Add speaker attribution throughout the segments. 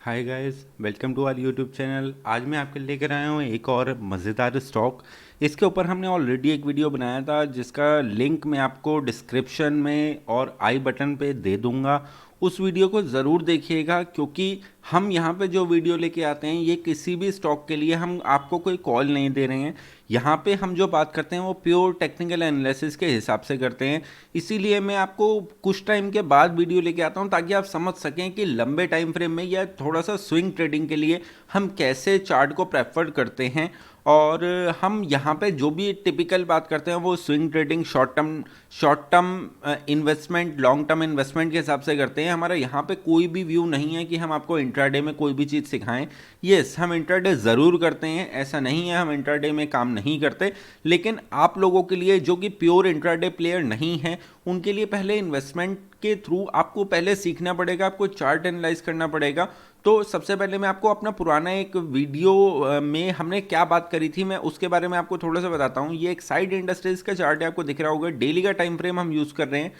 Speaker 1: Hi guys, welcome to our YouTube channel. आज मैं आपके लिए लेकर आया हूँ एक और मज़ेदार स्टॉक। इसके ऊपर हमने ऑलरेडी एक वीडियो बनाया था जिसका लिंक मैं आपको डिस्क्रिप्शन में और आई बटन पे दे दूंगा। उस वीडियो को ज़रूर देखिएगा क्योंकि हम यहाँ पे जो वीडियो लेके आते हैं ये किसी भी स्टॉक के लिए हम आपको कोई कॉल नहीं दे रहे हैं। यहाँ पे हम जो बात करते हैं वो प्योर टेक्निकल एनालिसिस के हिसाब से करते हैं। इसीलिए मैं आपको कुछ टाइम के बाद वीडियो लेके आता हूँ ताकि आप समझ सकें कि लंबे टाइम फ्रेम में या थोड़ा सा स्विंग ट्रेडिंग के लिए हम कैसे चार्ट को प्रेफर करते हैं। और हम यहाँ पे जो भी टिपिकल बात करते हैं वो swing trading, short term investment, long term investment के हिसाब से करते हैं। हमारा यहाँ पे कोई भी व्यू नहीं है कि हम आपको इंट्राडे में कोई भी चीज़ सिखाएं। यस, हम इंट्राडे ज़रूर करते हैं, ऐसा नहीं है हम इंट्राडे में काम नहीं करते, लेकिन आप लोगों के लिए जो कि प्योर इंट्राडे प्लेयर नहीं है उनके लिए पहले इन्वेस्टमेंट के थ्रू आपको पहले सीखना पड़ेगा, आपको चार्ट एनालाइज करना पड़ेगा। तो सबसे पहले मैं आपको अपना पुराना एक वीडियो में हमने क्या बात करी थी मैं उसके बारे में आपको थोड़ा सा बताता हूँ। ये एक्साइड इंडस्ट्रीज का चार्ट है, आपको दिख रहा होगा। डेली का टाइम फ्रेम हम यूज़ कर रहे हैं।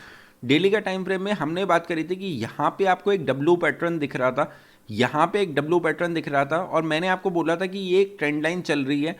Speaker 1: डेली का टाइम फ्रेम में हमने बात करी थी कि यहाँ पे आपको एक डब्ल्यू पैटर्न दिख रहा था, यहाँ पे एक डब्ल्यू पैटर्न दिख रहा था, और मैंने आपको बोला था कि ये एक ट्रेंड लाइन चल रही है।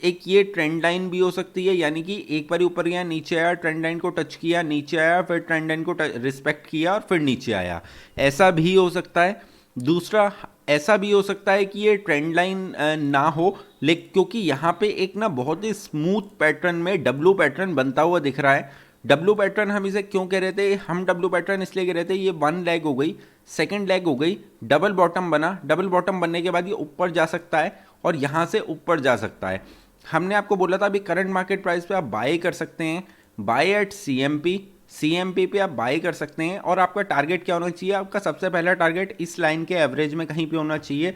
Speaker 1: एक ये ट्रेंड लाइन भी हो सकती है, यानी कि एक बार ऊपर गया, नीचे आया, ट्रेंड लाइन को टच किया, नीचे आया, फिर ट्रेंड लाइन को रिस्पेक्ट किया और फिर नीचे आया, ऐसा भी हो सकता है। दूसरा ऐसा भी हो सकता है कि ये ट्रेंड लाइन ना हो, लेकिन क्योंकि यहाँ पे एक ना बहुत ही स्मूथ पैटर्न में डब्ल्यू पैटर्न बनता हुआ दिख रहा है। डब्ल्यू पैटर्न हम इसे क्यों कह रहे थे, हम डब्ल्यू पैटर्न इसलिए कह रहे थे, ये वन लेग हो गई, सेकंड लेग हो गई, डबल बॉटम बना, डबल बॉटम बनने के बाद ये ऊपर जा सकता है और यहाँ से ऊपर जा सकता है। हमने आपको बोला था अभी करंट मार्केट प्राइस पे आप बाय कर सकते हैं, बाय एट सीएमपी पे आप बाय कर सकते हैं। और आपका टारगेट क्या होना चाहिए, आपका सबसे पहला टारगेट इस लाइन के एवरेज में कहीं पे होना चाहिए।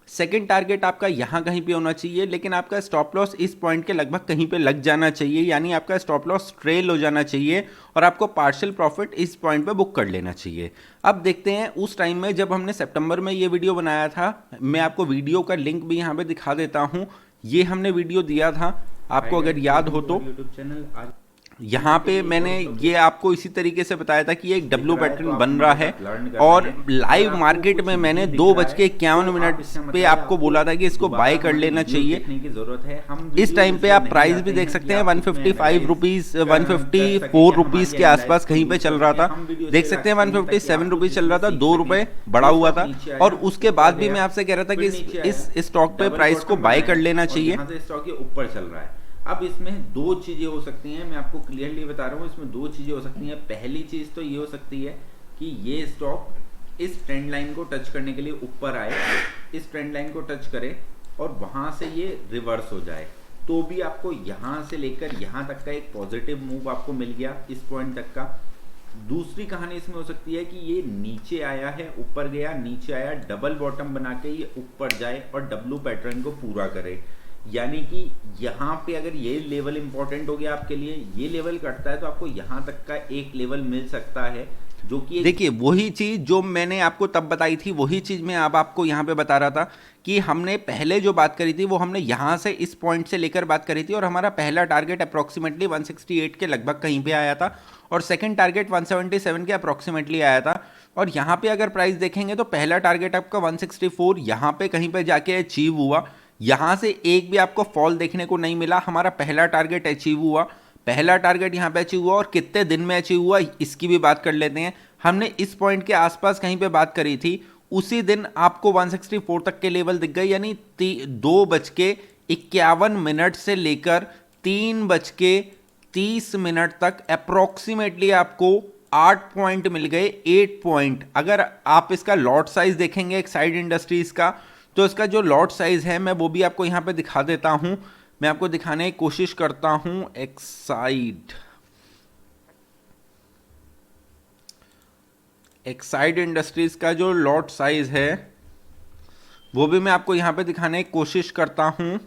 Speaker 1: सेकंड टारगेट आपका यहाँ कहीं पे होना चाहिए, लेकिन आपका स्टॉप लॉस इस पॉइंट के लगभग कहीं पे लग जाना चाहिए, यानी आपका स्टॉप लॉस ट्रेल हो जाना चाहिए और आपको पार्शियल प्रॉफिट इस पॉइंट पे बुक कर लेना चाहिए। अब देखते हैं उस टाइम में जब हमने सितंबर में ये वीडियो बनाया था, मैं आपको वीडियो का लिंक भी यहाँ पे दिखा देता हूँ। ये हमने वीडियो दिया था, आपको अगर याद हो तो।
Speaker 2: यूट्यूब चैनल आज
Speaker 1: यहाँ पे मैंने ये आपको इसी तरीके से बताया था कि एक डब्ल्यू पैटर्न बन रहा है, और लाइव मार्केट में मैंने 2:51 पे आपको बोला था कि इसको बाय कर लेना चाहिए।
Speaker 2: की जरूरत है। हम
Speaker 1: इस टाइम पे आप प्राइस भी देख सकते हैं 155 रुपीज़, 154 रुपीज़ के आसपास कहीं पे चल रहा था। देख सकते हैं 157 रुपीज़ चल रहा था, 2 रुपए बढ़ा हुआ था। और उसके बाद भी मैं आपसे कह रहा था कि इस स्टॉक पे प्राइस को बाय कर लेना चाहिए।
Speaker 2: स्टॉक ये ऊपर चल रहा है। अब इसमें दो चीजें हो सकती हैं, मैं आपको क्लियरली बता रहा हूँ, इसमें दो चीजें हो सकती हैं। पहली चीज तो ये हो सकती है कि ये स्टॉक इस ट्रेंड लाइन को टच करने के लिए ऊपर आए, इस ट्रेंड लाइन को टच करे और वहां से ये रिवर्स हो जाए, तो भी आपको यहां से लेकर यहां तक का एक पॉजिटिव मूव आपको मिल गया, इस पॉइंट तक का। दूसरी कहानी इसमें हो सकती है कि ये नीचे आया है, ऊपर गया, नीचे आया, डबल बॉटम बना के ये ऊपर जाए और डब्ल्यू पैटर्न को पूरा करे। यानी कि यहाँ पे अगर ये लेवल इंपॉर्टेंट हो गया आपके लिए, ये लेवल कटता है तो आपको यहाँ तक का एक लेवल मिल सकता है, जो कि
Speaker 1: देखिए वही चीज़ जो मैंने आपको तब बताई थी वही चीज़ मैं अब आपको यहाँ पे बता रहा था कि हमने पहले जो बात करी थी वो हमने यहाँ से इस पॉइंट से लेकर बात करी थी, और हमारा पहला टारगेट अप्रॉक्सीमेटली 168 के लगभग कहीं पे आया था और सेकंड टारगेट 177 के अप्रॉक्सीमेटली आया था। और यहाँ पे अगर प्राइस देखेंगे तो पहला टारगेट आपका 164 यहाँ पे कहीं पे जाके अचीव हुआ, यहाँ से एक भी आपको फॉल देखने को नहीं मिला, हमारा पहला टारगेट अचीव हुआ। पहला टारगेट यहाँ पे अचीव हुआ और कितने दिन में अचीव हुआ इसकी भी बात कर लेते हैं। हमने इस पॉइंट के आसपास कहीं पे बात करी थी, उसी दिन आपको 164 तक के लेवल दिख गए, यानी 2:51 से लेकर 3:30 तक अप्रोक्सीमेटली आपको 8 पॉइंट मिल गए, 8 पॉइंट। अगर आप इसका लॉट साइज देखेंगे एक्साइड इंडस्ट्रीज का, तो इसका जो लॉट साइज है मैं वो भी आपको यहाँ पे दिखा देता हूँ, मैं आपको दिखाने की कोशिश करता हूँ। एक्साइड इंडस्ट्रीज का जो लॉट साइज है वो भी मैं आपको यहाँ पे दिखाने की कोशिश करता हूँ।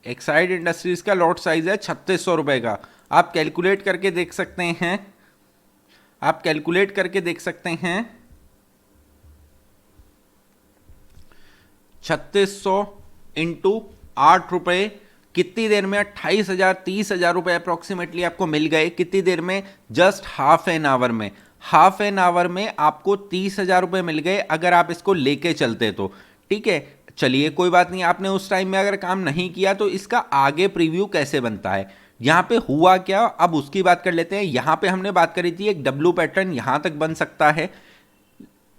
Speaker 1: एक्साइड इंडस्ट्रीज का लॉट साइज है 3600 रुपए का। आप कैलकुलेट करके देख सकते हैं, आप कैलकुलेट करके देख सकते हैं 3600 इंटू 8 रुपए, कितनी देर में 28,000 30,000 रुपए अप्रोक्सीमेटली आपको मिल गए। कितनी देर में, जस्ट हाफ एन आवर में। हाफ एन आवर में आपको 30,000 रुपये मिल गए अगर आप इसको लेके चलते तो। ठीक है, चलिए कोई बात नहीं, आपने उस टाइम में अगर काम नहीं किया तो इसका आगे प्रीव्यू कैसे बनता है, यहाँ पे हुआ क्या, अब उसकी बात कर लेते हैं। यहाँ पे हमने बात करी थी एक डब्ल्यू पैटर्न यहाँ तक बन सकता है।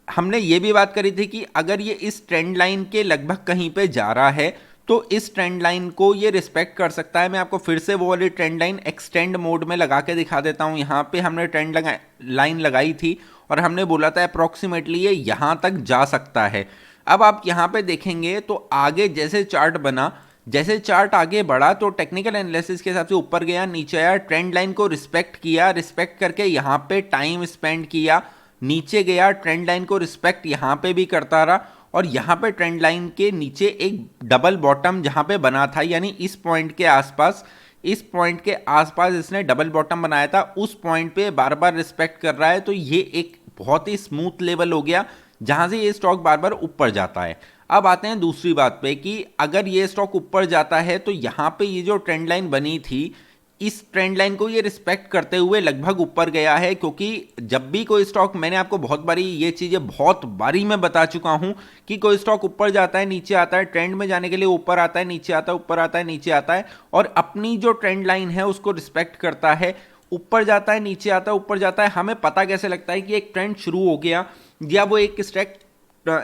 Speaker 1: हमने ये भी बात करी थी कि अगर ये इस ट्रेंड लाइन के लगभग कहीं पे जा रहा है तो इस ट्रेंड लाइन को ये रिस्पेक्ट कर सकता है। मैं आपको फिर से वो वाली ट्रेंड लाइन एक्सटेंड मोड में लगा के दिखा देता हूँ। यहाँ पे हमने ट्रेंड लाइन लगाई थी और हमने बोला था अप्रॉक्सीमेटली ये यहाँ तक जा सकता है। अब आप यहाँ पे देखेंगे तो आगे जैसे चार्ट बना, जैसे चार्ट आगे बढ़ा तो टेक्निकल एनालिसिस के हिसाब से ऊपर गया, नीचे आया, ट्रेंड लाइन को रिस्पेक्ट किया, रिस्पेक्ट करके यहाँ पे टाइम स्पेंड किया, नीचे गया, ट्रेंड लाइन को रिस्पेक्ट यहाँ पे भी करता रहा और यहाँ पे ट्रेंड लाइन के नीचे एक डबल बॉटम जहाँ पे बना था, यानी इस पॉइंट के आसपास, इस पॉइंट के आसपास इसने डबल बॉटम बनाया था, उस पॉइंट पे बार बार रिस्पेक्ट कर रहा है। तो ये एक बहुत ही स्मूथ लेवल हो गया जहाँ से ये स्टॉक बार बार ऊपर जाता है। अब आते हैं दूसरी बात पे कि अगर ये स्टॉक ऊपर जाता है तो यहाँ पे ये जो ट्रेंड लाइन बनी थी, इस ट्रेंड लाइन को ये रिस्पेक्ट करते हुए लगभग ऊपर गया है। क्योंकि जब भी कोई स्टॉक, मैंने आपको बहुत बारी ये चीज़ें बहुत बारी मैं बता चुका हूँ कि कोई स्टॉक ऊपर जाता है नीचे आता है, ट्रेंड में जाने के लिए ऊपर आता है नीचे आता है, ऊपर आता है नीचे आता है, और अपनी जो ट्रेंड लाइन है उसको रिस्पेक्ट करता है, ऊपर जाता है नीचे आता है ऊपर जाता है। हमें पता कैसे लगता है कि एक ट्रेंड शुरू हो गया या वो एक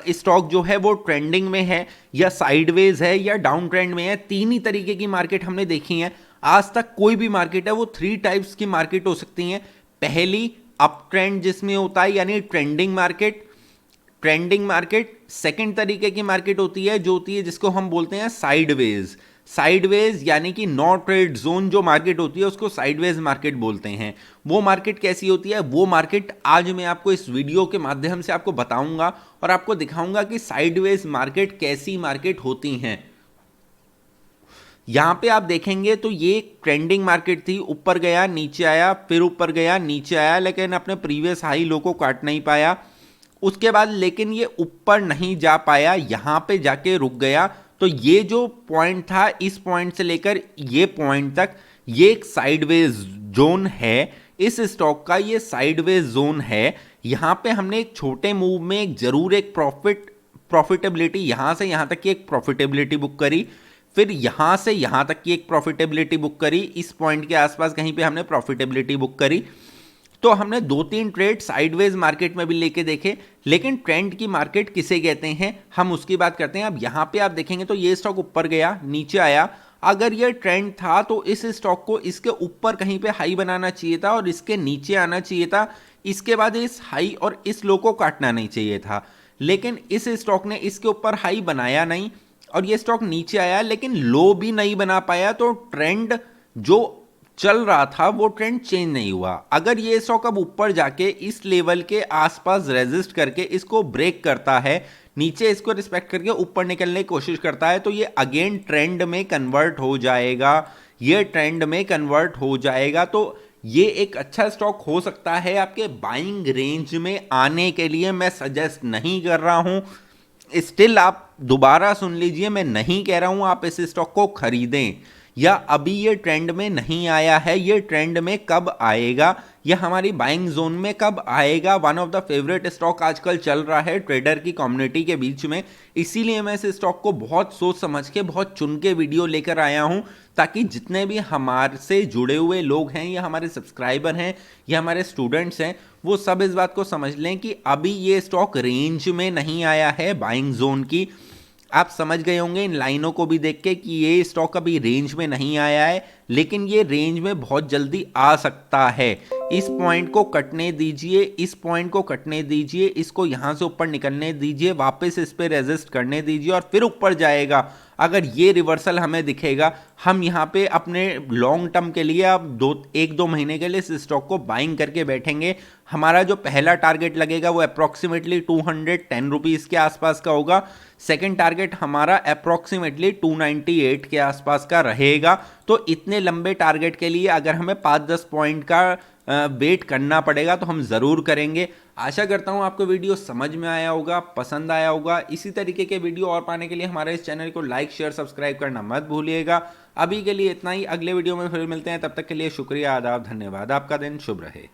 Speaker 1: स्टॉक जो है वो ट्रेंडिंग में है या साइडवेज है या डाउन ट्रेंड में है। तीन ही तरीके की मार्केट हमने देखी है आज तक। कोई भी मार्केट है वो 3 टाइप्स की मार्केट हो सकती हैं। पहली अप ट्रेंड जिसमें होता है यानी trending market, trending market. Second तरीके की मार्केट होती है जो होती है जिसको हम बोलते हैं साइडवेज, साइडवेज यानी कि नो ट्रेड जोन जो मार्केट होती है उसको साइडवेज मार्केट बोलते हैं। वो मार्केट कैसी होती है, वो मार्केट आज मैं आपको इस वीडियो के माध्यम से आपको बताऊंगा और आपको दिखाऊंगा कि साइडवेज मार्केट कैसी मार्केट होती हैं। यहां पे आप देखेंगे तो ये ट्रेंडिंग मार्केट थी, ऊपर गया नीचे आया, फिर ऊपर गया नीचे आया, लेकिन अपने प्रीवियस हाई लो को काट नहीं पाया। उसके बाद लेकिन ये ऊपर नहीं जा पाया, यहां पे जाके रुक गया। तो ये जो पॉइंट था, इस पॉइंट से लेकर ये पॉइंट तक, ये एक साइडवेज जोन है। इस स्टॉक का ये साइडवेज जोन है। यहां पे हमने एक छोटे मूव में एक जरूर एक प्रॉफिटेबिलिटी, यहां से यहां तक की एक प्रॉफिटेबिलिटी बुक करी, फिर यहां से यहां तक की एक प्रॉफिटेबिलिटी बुक करी, इस पॉइंट के आसपास कहीं पे हमने प्रॉफिटेबिलिटी बुक करी। तो हमने 2-3 ट्रेड साइडवेज मार्केट में भी लेके देखे। लेकिन ट्रेंड की मार्केट किसे कहते हैं हम उसकी बात करते हैं। अब यहां पे आप देखेंगे तो ये स्टॉक ऊपर गया नीचे आया, अगर ये ट्रेंड था तो इस स्टॉक को इसके ऊपर कहीं पे हाई बनाना चाहिए था और इसके नीचे आना चाहिए था। इसके बाद इस हाई और इस लो को काटना नहीं चाहिए था। लेकिन इस स्टॉक ने इसके ऊपर हाई बनाया नहीं और ये स्टॉक नीचे आया, लेकिन लो भी नहीं बना पाया। तो ट्रेंड जो चल रहा था वो ट्रेंड चेंज नहीं हुआ। अगर ये स्टॉक अब ऊपर जाके इस लेवल के आसपास रेजिस्ट करके इसको ब्रेक करता है, नीचे इसको रिस्पेक्ट करके ऊपर निकलने की कोशिश करता है, तो ये अगेन ट्रेंड में कन्वर्ट हो जाएगा, ये ट्रेंड में कन्वर्ट हो जाएगा। तो ये एक अच्छा स्टॉक हो सकता है आपके बाइंग रेंज में आने के लिए। मैं सजेस्ट नहीं कर रहा हूं, स्टिल आप दोबारा सुन लीजिए, मैं नहीं कह रहा हूं आप इस स्टॉक को खरीदें या अभी ये ट्रेंड में नहीं आया है, ये ट्रेंड में कब आएगा या हमारी बाइंग जोन में कब आएगा। One of the favourite stock आजकल चल रहा है ट्रेडर की कम्युनिटी के बीच में, इसीलिए मैं इस स्टॉक को बहुत सोच समझ के बहुत चुन के वीडियो लेकर आया हूं, ताकि जितने भी हमारे से जुड़े हुए लोग हैं या हमारे सब्सक्राइबर हैं या हमारे स्टूडेंट्स हैं, वो सब इस बात को समझ लें कि अभी ये स्टॉक रेंज में नहीं आया है बाइंग जोन की। आप समझ गए होंगे इन लाइनों को भी देख के कि ये स्टॉक अभी रेंज में नहीं आया है, लेकिन ये रेंज में बहुत जल्दी आ सकता है। इस पॉइंट को कटने दीजिए, इस पॉइंट को कटने दीजिए, इसको यहाँ से ऊपर निकलने दीजिए, वापस इस पे रेजिस्ट करने दीजिए और फिर ऊपर जाएगा। अगर ये रिवर्सल हमें दिखेगा, हम यहाँ पे अपने लॉन्ग टर्म के लिए अब 1-2 महीने के लिए इस स्टॉक को बाइंग करके बैठेंगे। हमारा जो पहला टारगेट लगेगा वो अप्रॉक्सीमेटली 210 रुपीज़ के आसपास का होगा। सेकंड टारगेट हमारा अप्रॉक्सीमेटली 298 के आसपास का रहेगा। तो इतने लंबे टारगेट के लिए अगर हमें 5-10 पॉइंट का वेट करना पड़ेगा तो हम ज़रूर करेंगे। आशा करता हूँ आपको वीडियो समझ में आया होगा, पसंद आया होगा। इसी तरीके के वीडियो और पाने के लिए हमारे इस चैनल को लाइक शेयर सब्सक्राइब करना मत भूलिएगा। अभी के लिए इतना ही, अगले वीडियो में फिर मिलते हैं, तब तक के लिए शुक्रिया, आदाब, धन्यवाद। आपका दिन शुभ रहे।